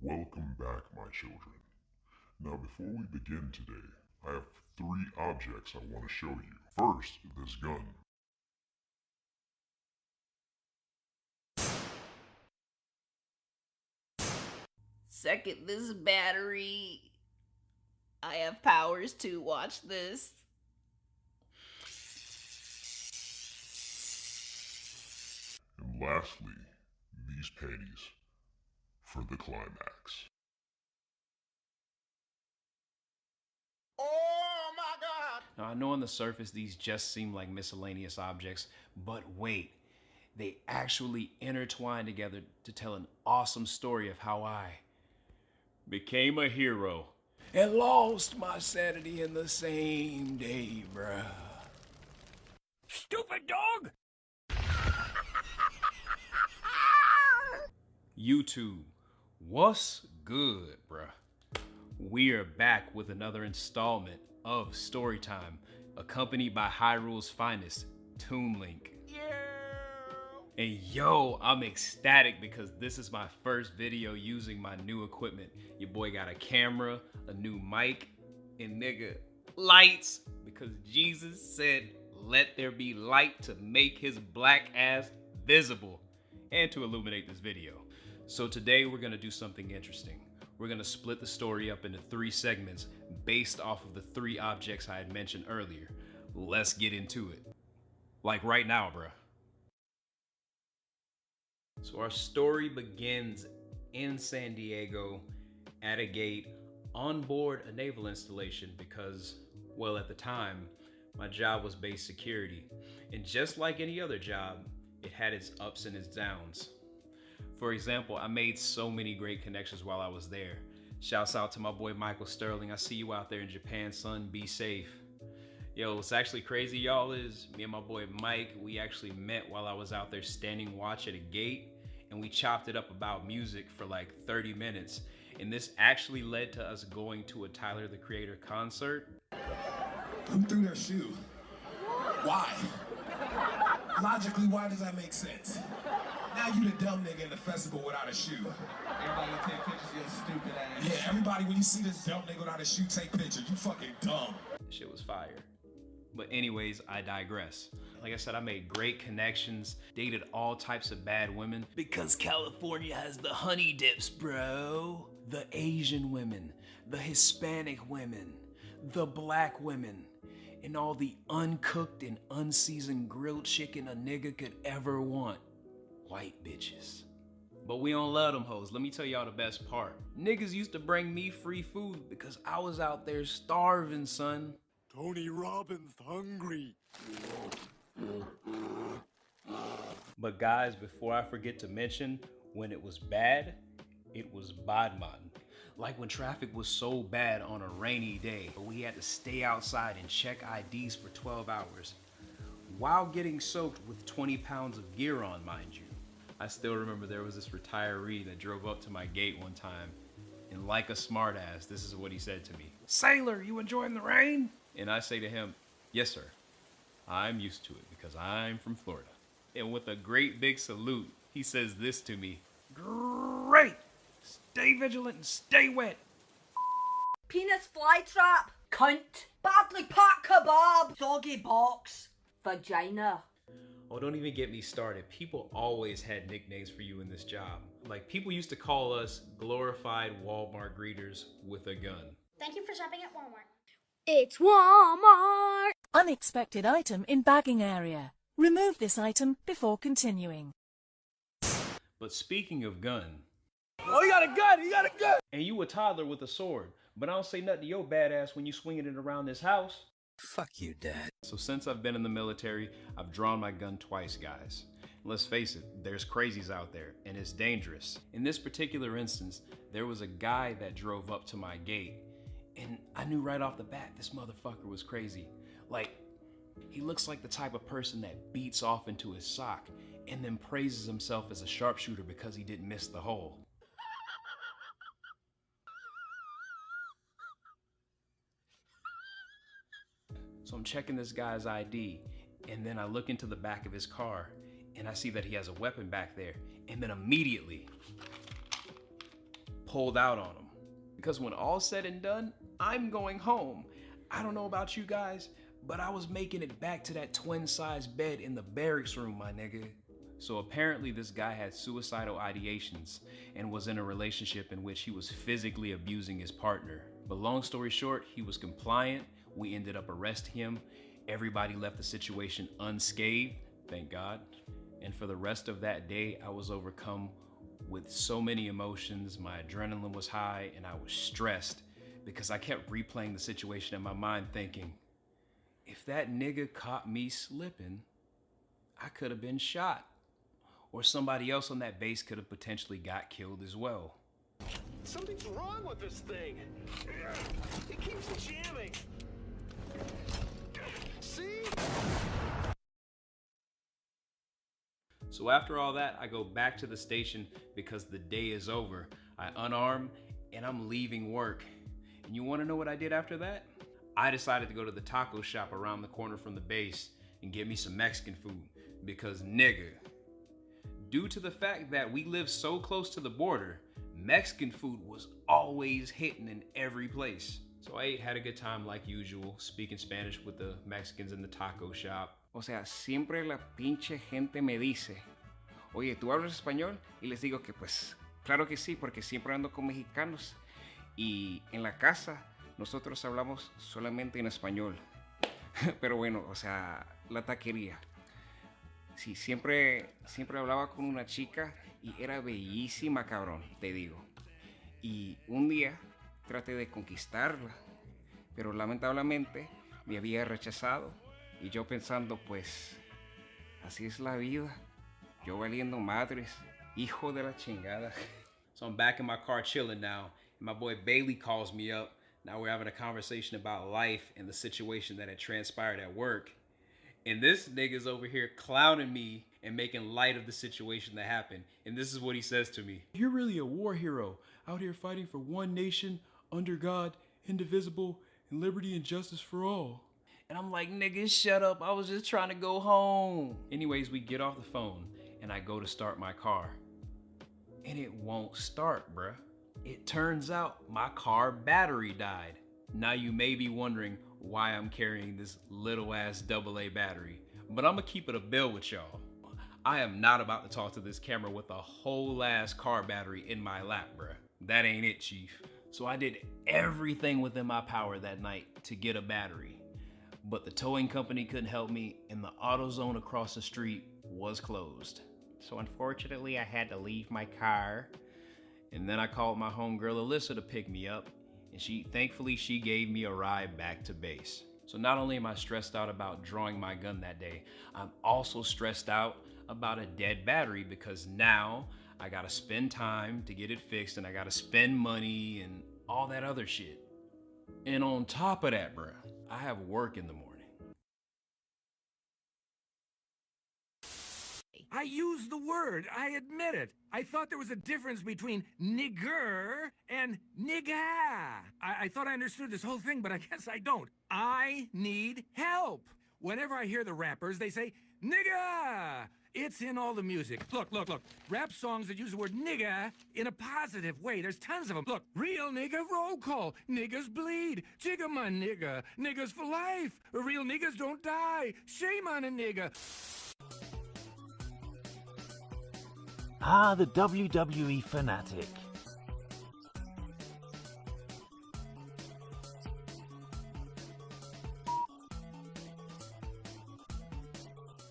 Welcome back, my children. Now, before we begin today, I have three objects I want to show you. First, this gun. Second, this battery. I have powers to watch this. And lastly, these panties for the climax. Oh my God! Now, I know on the surface these just seem like miscellaneous objects, but wait, they actually intertwine together to tell an awesome story of how I became a hero and lost my sanity in the same day, bruh. Stupid dog! YouTube, what's good, bruh? We are back with another installment of Storytime, accompanied by Hyrule's finest, ToonLink. And yo, I'm ecstatic because this is my first video using my new equipment. Your boy got a camera, a new mic, and nigga, lights, because Jesus said, let there be light to make his black ass visible and to illuminate this video. So today we're gonna do something interesting. We're gonna split the story up into 3 segments based off of the 3 objects I had mentioned earlier. Let's get into it. Like right now, bruh. So our story begins in San Diego at a gate on board a naval installation because, well, at the time, my job was base security. And just like any other job, it had its ups and its downs. For example, I made so many great connections while I was there. Shouts out to my boy Michael Sterling. I see you out there in Japan, son. Be safe. Yo, what's actually crazy, y'all, is me and my boy Mike, we actually met while I was out there standing watch at a gate, and we chopped it up about music for like 30 minutes. And this actually led to us going to a Tyler, the Creator concert. Who threw their shoe? Why? Logically, why does that make sense? Now you the dumb nigga in the festival without a shoe. Everybody take pictures of your stupid ass. Yeah, everybody, when you see this dumb nigga without a shoe, take pictures. You fucking dumb. Shit was fire. But anyways, I digress. Like I said, I made great connections, dated all types of bad women. Because California has the honey dips, bro. The Asian women, the Hispanic women, the black women, and all the uncooked and unseasoned grilled chicken a nigga could ever want. White bitches. But we don't love them hoes. Let me tell y'all the best part. Niggas used to bring me free food because I was out there starving, son. Tony Robbins hungry. But guys, before I forget to mention, when it was bad, it was badman. Like when traffic was so bad on a rainy day, but we had to stay outside and check IDs for 12 hours while getting soaked with 20 pounds of gear on, mind you. I still remember there was this retiree that drove up to my gate one time, and like a smartass, this is what he said to me. "Sailor, you enjoying the rain?" And I say to him, "Yes, sir. I'm used to it because I'm from Florida." And with a great big salute, he says this to me. "Great! Stay vigilant and stay wet." Penis flytrap, cunt, badly packed kebab, doggy box, vagina. Oh, don't even get me started. People always had nicknames for you in this job. Like, people used to call us glorified Walmart greeters with a gun. Thank you for shopping at Walmart. It's Walmart! Unexpected item in bagging area. Remove this item before continuing. But speaking of gun. Oh, you got a gun! You got a gun! And you a toddler with a sword. But I don't say nothing to your badass when you swinging it around this house. Fuck you, Dad. So since I've been in the military, I've drawn my gun twice, guys. Let's face it, there's crazies out there, and it's dangerous. In this particular instance, there was a guy that drove up to my gate, and I knew right off the bat this motherfucker was crazy. Like, he looks like the type of person that beats off into his sock and then praises himself as a sharpshooter because he didn't miss the hole. So I'm checking this guy's ID, and then I look into the back of his car, and I see that he has a weapon back there, and then immediately pulled out on him. Because when all's said and done, I'm going home. I don't know about you guys, but I was making it back to that twin-sized bed in the barracks room, my nigga. So apparently this guy had suicidal ideations and was in a relationship in which he was physically abusing his partner. But long story short, he was compliant. We ended up arresting him. Everybody left the situation unscathed, thank God. And for the rest of that day, I was overcome with so many emotions. My adrenaline was high and I was stressed because I kept replaying the situation in my mind thinking, if that nigga caught me slipping, I could have been shot. Or somebody else on that base could have potentially got killed as well. Something's wrong with this thing. It keeps jamming. See? So after all that, I go back to the station because the day is over. I unarm and I'm leaving work. And you wanna know what I did after that? I decided to go to the taco shop around the corner from the base and get me some Mexican food because nigga, due to the fact that we live so close to the border, Mexican food was always hitting in every place. So I ate, had a good time like usual, speaking Spanish with the Mexicans in the taco shop. O sea, siempre la pinche gente me dice, oye, ¿tú hablas español? Y les digo que pues, claro que sí, porque siempre ando con mexicanos. Y en la casa, nosotros hablamos solamente en español. Pero bueno, o sea, la taquería. Sí, siempre hablaba con una chica y era bellísima, cabrón, te digo. Y un día traté de conquistarla, pero lamentablemente me había rechazado. Y yo pensando, pues, así es la vida. Yo valiendo madres, hijo de la chingada. So I'm back in my car chilling now, and my boy Bailey calls me up. Now we're having a conversation about life and the situation that had transpired at work. And this nigga's over here clowning me and making light of the situation that happened. And this is what he says to me. You're really a war hero, out here fighting for one nation, under God, indivisible, and liberty and justice for all. And I'm like, nigga, shut up. I was just trying to go home. Anyways, we get off the phone and I go to start my car. And it won't start, bruh. It turns out my car battery died. Now you may be wondering why I'm carrying this little ass AA battery, but I'm gonna keep it a bill with y'all. I am not about to talk to this camera with a whole ass car battery in my lap, bruh. That ain't it, chief. So I did everything within my power that night to get a battery, but the towing company couldn't help me and the AutoZone across the street was closed. So unfortunately, I had to leave my car. And then I called my homegirl Alyssa to pick me up, and thankfully she gave me a ride back to base. So not only am I stressed out about drawing my gun that day, I'm also stressed out about a dead battery because now I gotta spend time to get it fixed and I gotta spend money and all that other shit. And on top of that, bruh, I have work in the morning. I used the word, I admit it. I thought there was a difference between nigger and nigga. I thought I understood this whole thing, but I guess I don't. I need help. Whenever I hear the rappers, they say, nigga! It's in all the music. Look. Rap songs that use the word nigga in a positive way. There's tons of them. Look, real nigga roll call. Niggas bleed. Jigga my nigga. Niggas for life. Real niggas don't die. Shame on a nigga. Ah, the WWE fanatic.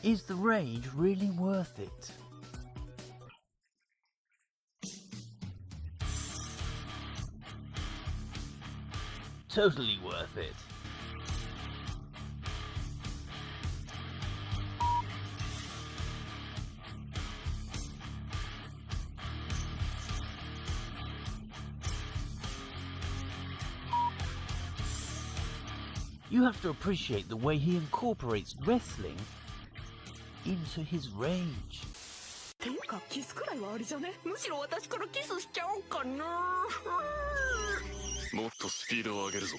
Is the rage really worth it? Totally worth it. You have to appreciate the way he incorporates wrestling into his rage. ていうかキスくらいはありじゃね？むしろ私からキスしちゃおうかな。もっとスピードを上げるぞ。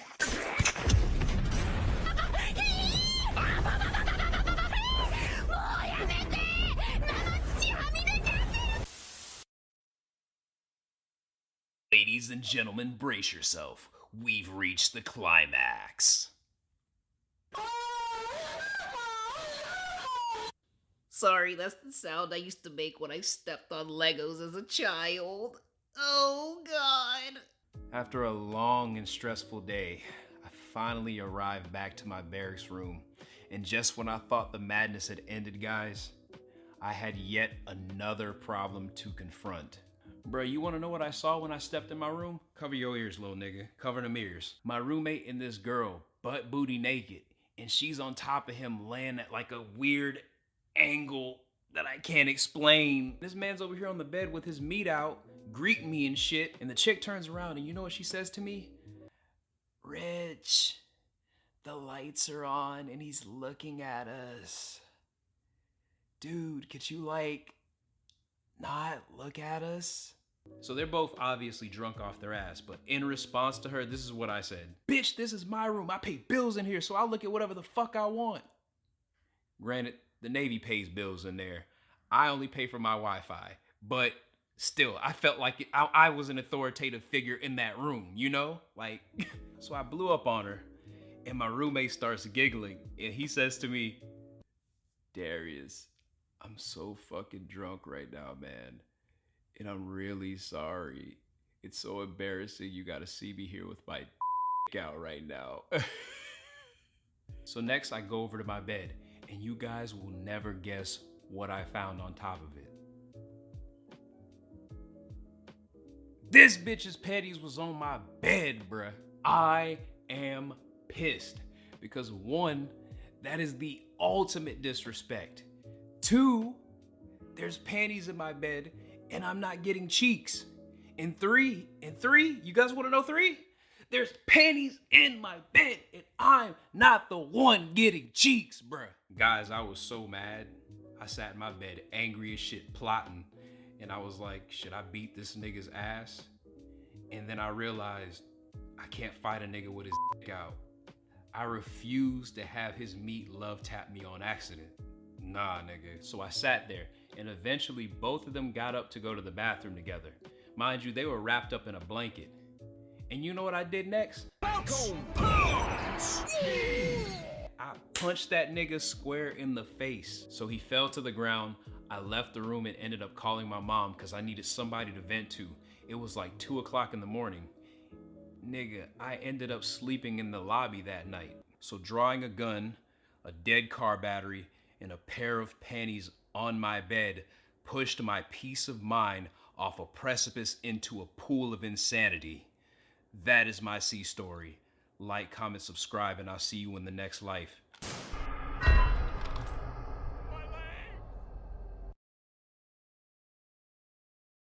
Ladies and gentlemen, brace yourself. We've reached the climax. Sorry, that's the sound I used to make when I stepped on Legos as a child. Oh, God. After a long and stressful day, I finally arrived back to my barracks room. And just when I thought the madness had ended, guys, I had yet another problem to confront. Bruh, you wanna know what I saw when I stepped in my room? Cover your ears, little nigga. Cover them ears. My roommate and this girl, butt booty naked, and she's on top of him laying at like a weird angle that I can't explain. This man's over here on the bed with his meat out, greeting me and shit, and the chick turns around and you know what she says to me? Rich, the lights are on and he's looking at us. Dude, could you like not look at us? So they're both obviously drunk off their ass, but in response to her, this is what I said. Bitch, this is my room. I pay bills in here, so I'll look at whatever the fuck I want. Granted, the Navy pays bills in there. I only pay for my Wi-Fi, but still, I felt like I was an authoritative figure in that room, you know? Like, so I blew up on her, and my roommate starts giggling, and he says to me, Darius, I'm so fucking drunk right now, man. And I'm really sorry. It's so embarrassing you gotta see me here with my out right now. So next I go over to my bed, and you guys will never guess what I found on top of it. This bitch's panties was on my bed, bruh. I am pissed because 1, that is the ultimate disrespect. 2, there's panties in my bed and I'm not getting cheeks. And 3, you guys wanna know 3? There's panties in my bed and I'm not the one getting cheeks, bruh. Guys, I was so mad. I sat in my bed angry as shit, plotting. And I was like, should I beat this nigga's ass? And then I realized I can't fight a nigga with his dick out. I refuse to have his meat love tap me on accident. Nah, nigga. So I sat there, and eventually both of them got up to go to the bathroom together. Mind you, they were wrapped up in a blanket. And you know what I did next? I punched that nigga square in the face. So he fell to the ground. I left the room and ended up calling my mom because I needed somebody to vent to. It was like 2 o'clock in the morning. Nigga, I ended up sleeping in the lobby that night. So drawing a gun, a dead car battery, and a pair of panties on my bed pushed my peace of mind off a precipice into a pool of insanity. That is my C story. Like, comment, subscribe, and I'll see you in the next life.